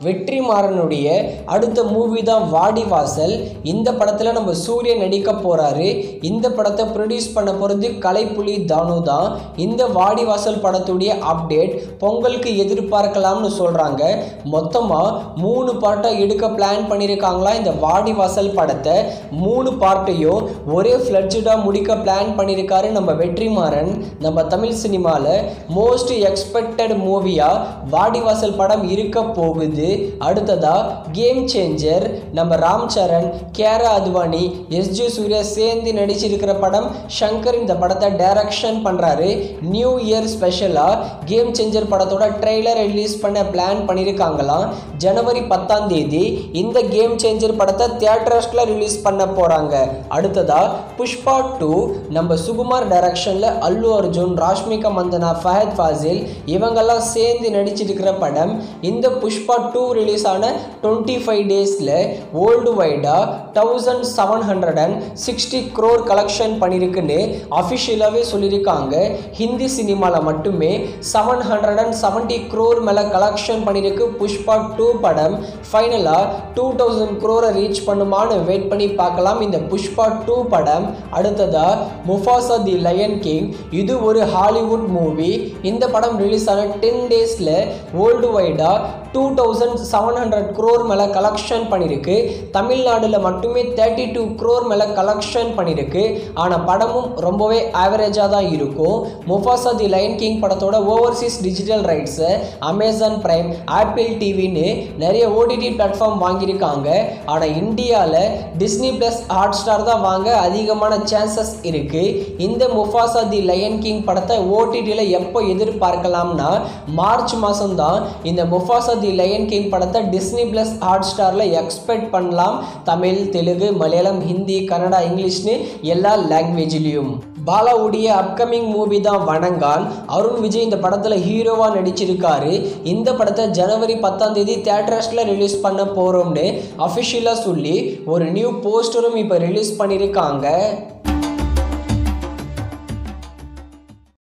வெற்றிமாறனுடைய அடுத்த மூவி தான் வாடிவாசல். இந்த படத்தில் நம்ம சூரியன் நடிக்க போகிறாரு. இந்த படத்தை ப்ரொடியூஸ் பண்ண போகிறது கலைப்புலி தானு தான். இந்த வாடிவாசல் படத்துடைய அப்டேட் பொங்கலுக்கு எதிர்பார்க்கலாம்னு சொல்கிறாங்க. மொத்தமாக 3 பார்ட்டாக எடுக்க பிளான் பண்ணியிருக்காங்களா. இந்த வாடிவாசல் படத்தை 3 பார்ட்டையும் ஒரே ஃப்ளட்ஜாக முடிக்க பிளான் பண்ணியிருக்காரு நம்ம வெற்றிமாறன். நம்ம தமிழ் சினிமாவில் மோஸ்ட் எக்ஸ்பெக்டட் மூவியாக வாடிவாசல் படம் இருக்க போகுது. அடுத்ததா கேம் சேஞ்சர் நம்ம ராம் சரண், கேரா அத்வானி, எஸ்ஜே சூர்யா சேர்ந்து நடிச்சிருக்கிற படம். சங்கர் இந்த படத்தை டைரக்ஷன் பண்ணுறாரு. நியூ இயர் ஸ்பெஷலாக கேம் சேஞ்சர் படத்தோட ட்ரெய்லர் ரிலீஸ் பண்ண பிளான் பண்ணியிருக்காங்களாம். ஜனவரி 10ஆம் தேதி இந்த கேம் சேஞ்சர் படத்தை தியேட்டர்ஸில் ரிலீஸ் பண்ண போகிறாங்க. அடுத்ததா புஷ்பா 2 நம்ம சுகுமார் டைரக்ஷனில் அல்லு அர்ஜுன், ராஷ்மிகா மந்தனா, ஃபஹத் ஃபாசில் இவங்கெல்லாம் சேர்ந்து நடிச்சிருக்கிற படம். இந்த புஷ்பா 2 ரிலீஸ் ஆன 25 டேஸில் வேர்ல்டு வைடாக 1760 crore கலெக்ஷன் பண்ணியிருக்குன்னு அஃபிஷியலாகவே சொல்லியிருக்காங்க. ஹிந்தி சினிமாவில் மட்டுமே 770 crore மேலே கலெக்ஷன் பண்ணியிருக்கு புஷ்பா 2 படம். ஃபைனலாக 2000 crore ரீச் பண்ணுமான்னு வெயிட் பண்ணி பார்க்கலாம் இந்த புஷ்பா 2 படம். அடுத்ததா முஃபாசா தி லயன் கிங். இது ஒரு ஹாலிவுட் மூவி. இந்த படம் ரிலீஸ் ஆன 10 டேஸில் வேர்ல்டு வைடாக 2700 crore மேலே கலெக்ஷன் பண்ணியிருக்கு. தமிழ்நாடுல மட்டுமே 32 crore மேலே கலெக்ஷன் பண்ணியிருக்கு. ஆனால் படமும் ரொம்பவே ஆவரேஜாக தான் இருக்கும். முஃபாசா தி லயன் கிங் படத்தோட ஓவர்சீஸ் டிஜிட்டல் ரைட்ஸை அமேசான் பிரைம், ஆப்பிள் டிவின்னு நிறைய ஓடிடி பிளாட்ஃபார்ம் வாங்கியிருக்காங்க. ஆனால் இந்தியாவில் டிஸ்னி ப்ளஸ் ஹாட்ஸ்டார் தான் வாங்க அதிகமான சான்சஸ் இருக்குது. இந்த முஃபாசா தி லயன் கிங் படத்தை ஓடிடியில் எப்போ எதிர்பார்க்கலாம்னா மார்ச் மாதம் தான் இந்த முஃபாசா தி லயன் கிங் படத்தை டிஸ்னி ப்ளஸ் ஹாட்ஸ்டாரில் எக்ஸ்பெக்ட் பண்ணலாம். தமிழ், தெலுங்கு, மலையாளம், ஹிந்தி, கன்னடா, இங்கிலீஷ்னு எல்லா லாங்குவேஜ்லேயும். பாலாவுடைய அப்கமிங் மூவி தான் வணங்கான். அருண் விஜய் இந்த படத்தில் ஹீரோவாக நடிச்சிருக்காரு. இந்த படத்தை ஜனவரி 10ஆம் தேதி தியேட்டர்ஸில் ரிலீஸ் பண்ண போகிறோம்னு அஃபிஷியலாக சொல்லி ஒரு நியூ போஸ்டரும் இப்போ ரிலீஸ் பண்ணியிருக்காங்க.